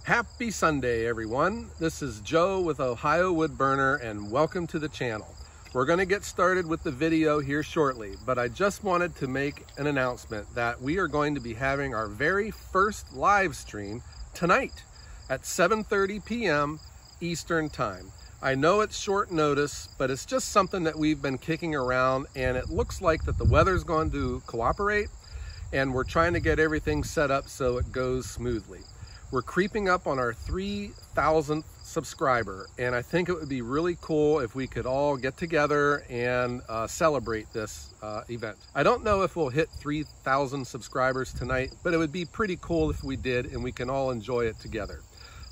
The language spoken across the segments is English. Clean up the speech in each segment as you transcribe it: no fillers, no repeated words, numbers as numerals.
Happy Sunday, everyone. This is Joe with Ohio Wood Burner, and welcome to the channel. We're going to get started with the video here shortly, but I just wanted to make an announcement that we are going to be having our very first live stream tonight at 7:30 p.m. Eastern Time. I know it's short notice, but it's just something that we've been kicking around, and it looks like that the weather's going to cooperate, and we're trying to get everything set up so it goes smoothly. We're creeping up on our 3,000th subscriber, and I think it would be really cool if we could all get together and celebrate this event. I don't know if we'll hit 3,000 subscribers tonight, but it would be pretty cool if we did, and we can all enjoy it together.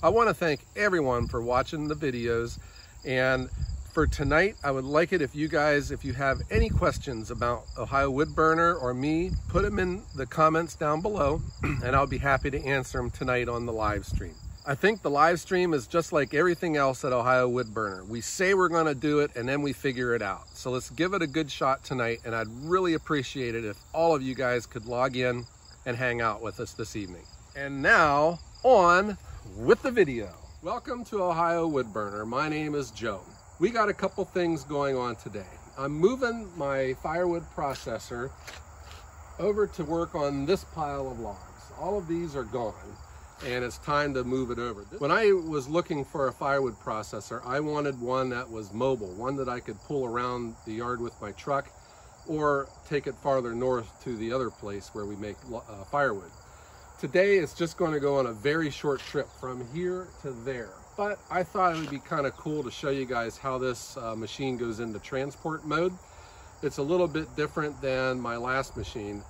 I want to thank everyone for watching the videos, and for tonight, I would like it if you guys, if you have any questions about Ohio Wood Burner or me, put them in the comments down below, and I'll be happy to answer them tonight on the live stream. I think the live stream is just like everything else at Ohio Wood Burner. We say we're going to do it, and then we figure it out. So let's give it a good shot tonight, and I'd really appreciate it if all of you guys could log in and hang out with us this evening. And now, on with the video. Welcome to Ohio Wood Burner. My name is Joe. We got a couple things going on today. I'm moving my firewood processor over to work on this pile of logs. All of these are gone, and it's time to move it over. When I was looking for a firewood processor, I wanted one that was mobile, one that I could pull around the yard with my truck or take it farther north to the other place where we make firewood. Today it's just going to go on a very short trip from here to there. But I thought it would be kind of cool to show you guys how this machine goes into transport mode. It's a little bit different than my last machine,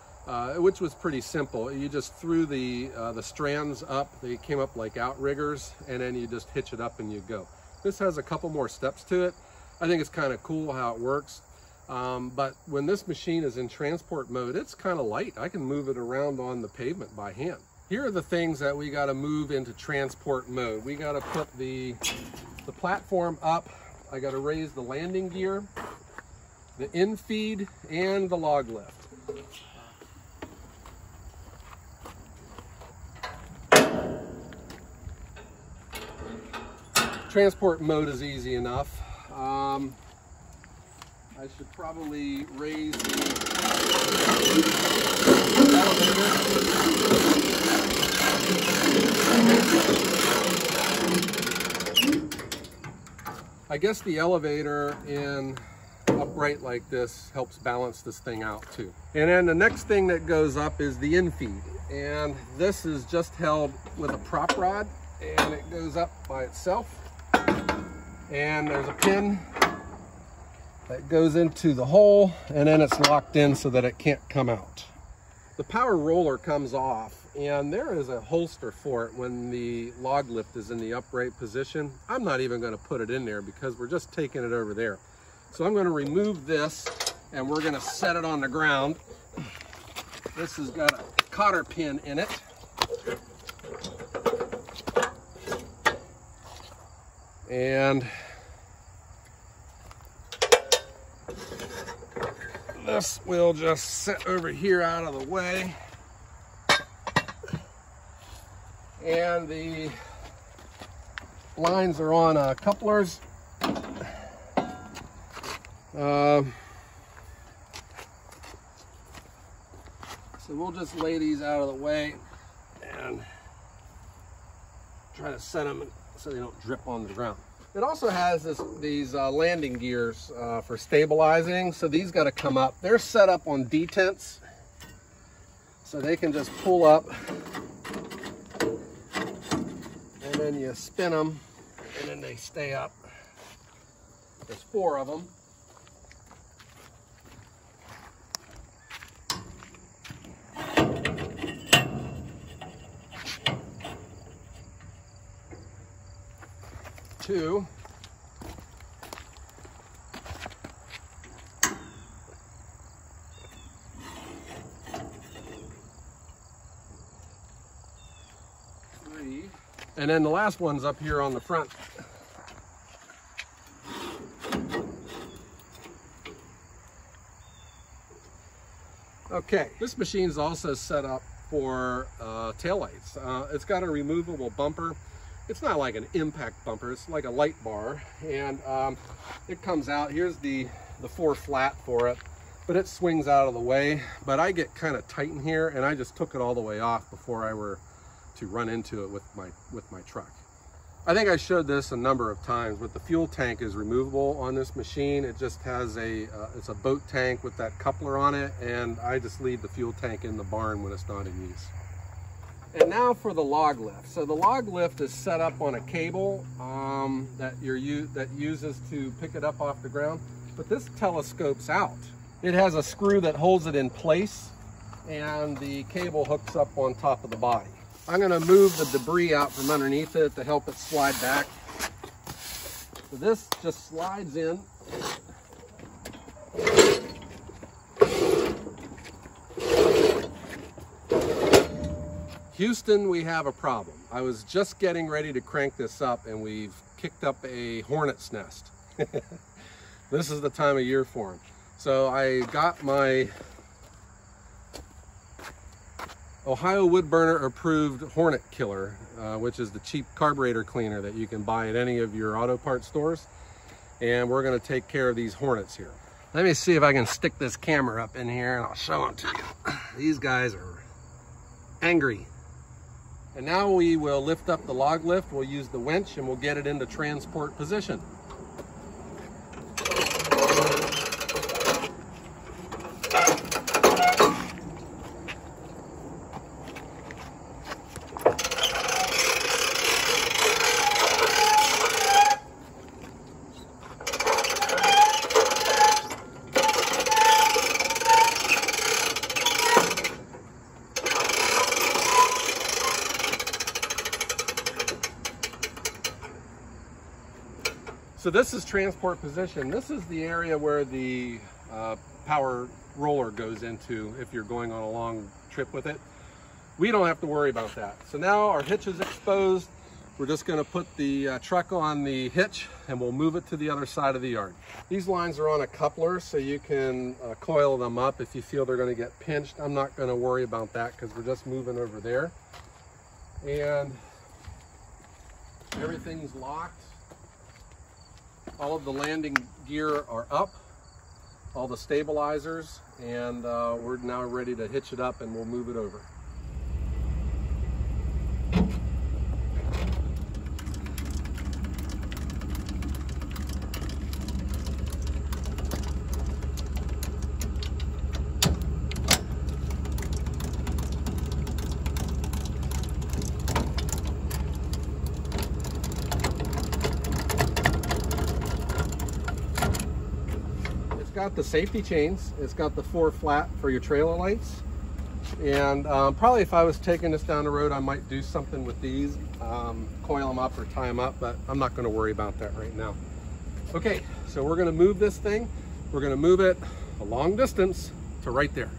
which was pretty simple. You just threw the strands up. They came up like outriggers, and then you just hitch it up and you go. This has a couple more steps to it. I think it's kind of cool how it works. But when this machine is in transport mode, it's kind of light. I can move it around on the pavement by hand. Here are the things that we got to move into transport mode. We got to put the platform up. I got to raise the landing gear, the infeed, and the log lift. Transport mode is easy enough. I should probably raise the elevator. I guess the elevator in upright like this helps balance this thing out too. And then the next thing that goes up is the infeed. And this is just held with a prop rod, and it goes up by itself. And there's a pin that goes into the hole, and then it's locked in so that it can't come out. The power roller comes off, and there is a holster for it when the log lift is in the upright position. I'm not even going to put it in there because we're just taking it over there. So I'm going to remove this, and we're going to set it on the ground. This has got a cotter pin in it. And this will just sit over here out of the way. And the lines are on couplers. So we'll just lay these out of the way and try to set them so they don't drip on the ground. It also has these landing gears for stabilizing, so these got to come up. They're set up on detents, so they can just pull up, and then you spin them, and then they stay up. There's 4 of them. Two. Three. And then the last one's up here on the front. Okay, this machine is also set up for taillights. It's got a removable bumper. It's not like an impact bumper, it's like a light bar, and it comes out. Here's the 4 flat for it, but it swings out of the way. But I get kind of tight in here, and I just took it all the way off before I were to run into it with my truck. I think I showed this a number of times, but the fuel tank is removable on this machine. It just has it's a boat tank with that coupler on it, and I just leave the fuel tank in the barn when it's not in use. And now for the log lift. So the log lift is set up on a cable that uses to pick it up off the ground, but this telescopes out. It has a screw that holds it in place, and the cable hooks up on top of the body. I'm going to move the debris out from underneath it to help it slide back. So this just slides in. Houston, we have a problem. I was just getting ready to crank this up, and we've kicked up a hornet's nest. This is the time of year for them. So I got my Ohio Wood Burner approved Hornet Killer, which is the cheap carburetor cleaner that you can buy at any of your auto parts stores. And we're going to take care of these hornets here. Let me see if I can stick this camera up in here and I'll show them to you. These guys are angry. And now we will lift up the log lift. We'll use the winch and we'll get it into transport position. So this is transport position. This is the area where the power roller goes into if you're going on a long trip with it. We don't have to worry about that. So now our hitch is exposed. We're just going to put the truck on the hitch and we'll move it to the other side of the yard. These lines are on a coupler, so you can coil them up if you feel they're going to get pinched. I'm not going to worry about that because we're just moving over there. And everything's locked. All of the landing gear are up, all the stabilizers, and we're now ready to hitch it up and we'll move it over. Got the safety chains. It's got the 4 flat for your trailer lights, and probably if I was taking this down the road I might do something with these, coil them up or tie them up, but I'm not going to worry about that right now. Okay, so we're going to move this thing. We're going to move it a long distance to right there.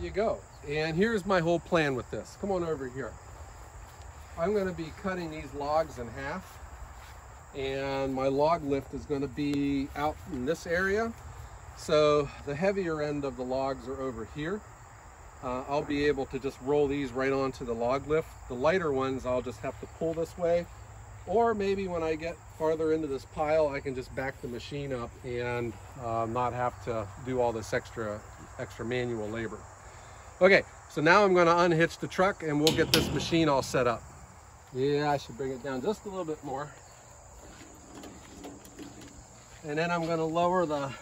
You go. And here's my whole plan with this. Come on over here. I'm going to be cutting these logs in half, and my log lift is going to be out in this area. So the heavier end of the logs are over here. I'll be able to just roll these right onto the log lift. The lighter ones I'll just have to pull this way, or maybe when I get farther into this pile I can just back the machine up and not have to do all this extra manual labor. Okay, so now I'm going to unhitch the truck and we'll get this machine all set up. Yeah, I should bring it down just a little bit more. And then I'm going to lower the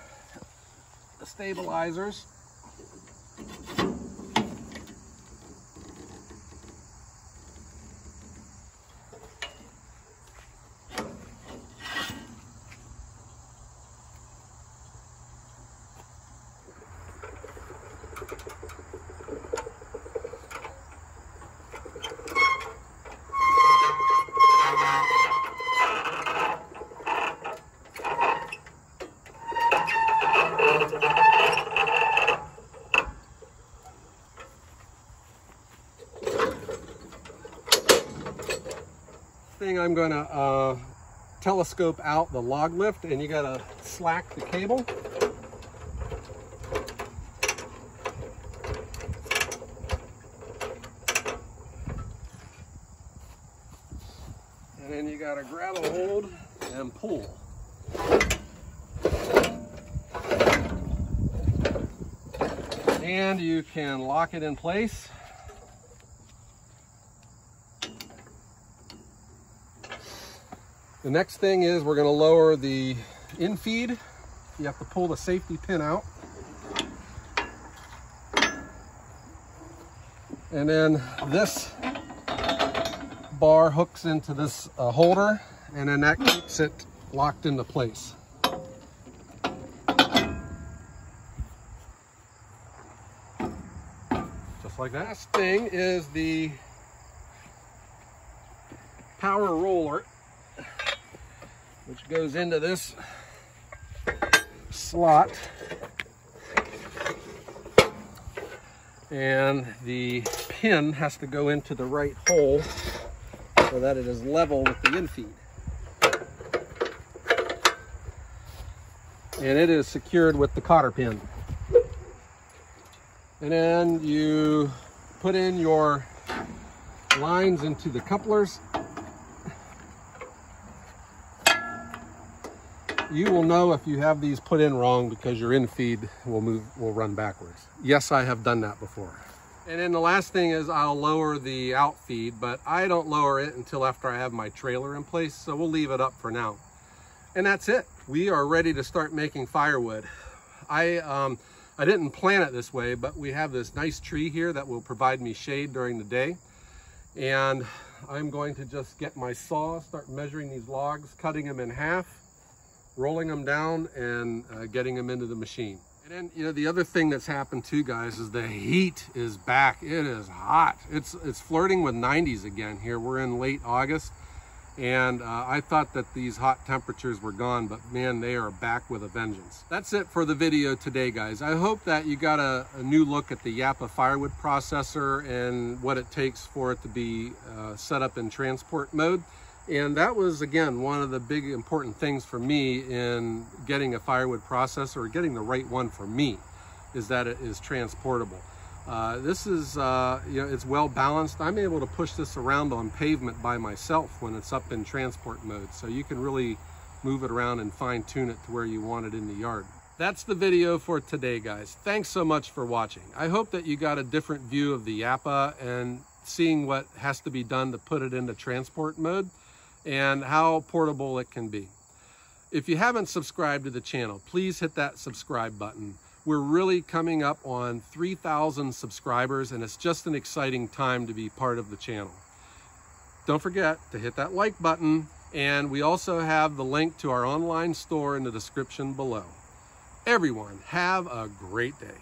stabilizers. thing, I'm gonna telescope out the log lift, and you gotta slack the cable. And then you gotta grab a hold and pull. And you can lock it in place. The next thing is we're going to lower the infeed. You have to pull the safety pin out. And then this bar hooks into this holder, and then that keeps it locked into place. Just like that. Last thing is the power roller, which goes into this slot, and the pin has to go into the right hole so that it is level with the infeed. And it is secured with the cotter pin. And then you put in your lines into the couplers. You will know if you have these put in wrong because your infeed will run backwards. Yes, I have done that before. And then the last thing is I'll lower the outfeed, but I don't lower it until after I have my trailer in place, so we'll leave it up for now. And that's it. We are ready to start making firewood. I didn't plan it this way, but we have this nice tree here that will provide me shade during the day. And I'm going to just get my saw, start measuring these logs, cutting them in half, rolling them down, and getting them into the machine. And then, you know, the other thing that's happened too, guys, is the heat is back. It is hot. It's flirting with 90s again here. We're in late August, and I thought that these hot temperatures were gone, but man, they are back with a vengeance. That's it for the video today, guys. I hope that you got a new look at the Japa Firewood processor and what it takes for it to be set up in transport mode. And that was, again, one of the big important things for me in getting a firewood processor, or getting the right one for me, is that it is transportable. This is, you know, it's well balanced. I'm able to push this around on pavement by myself when it's up in transport mode. So you can really move it around and fine tune it to where you want it in the yard. That's the video for today, guys. Thanks so much for watching. I hope that you got a different view of the Japa and seeing what has to be done to put it into transport mode, and how portable it can be. If you haven't subscribed to the channel, please hit that subscribe button. We're really coming up on 3,000 subscribers, and it's just an exciting time to be part of the channel. Don't forget to hit that like button, and we also have the link to our online store in the description below. Everyone, have a great day.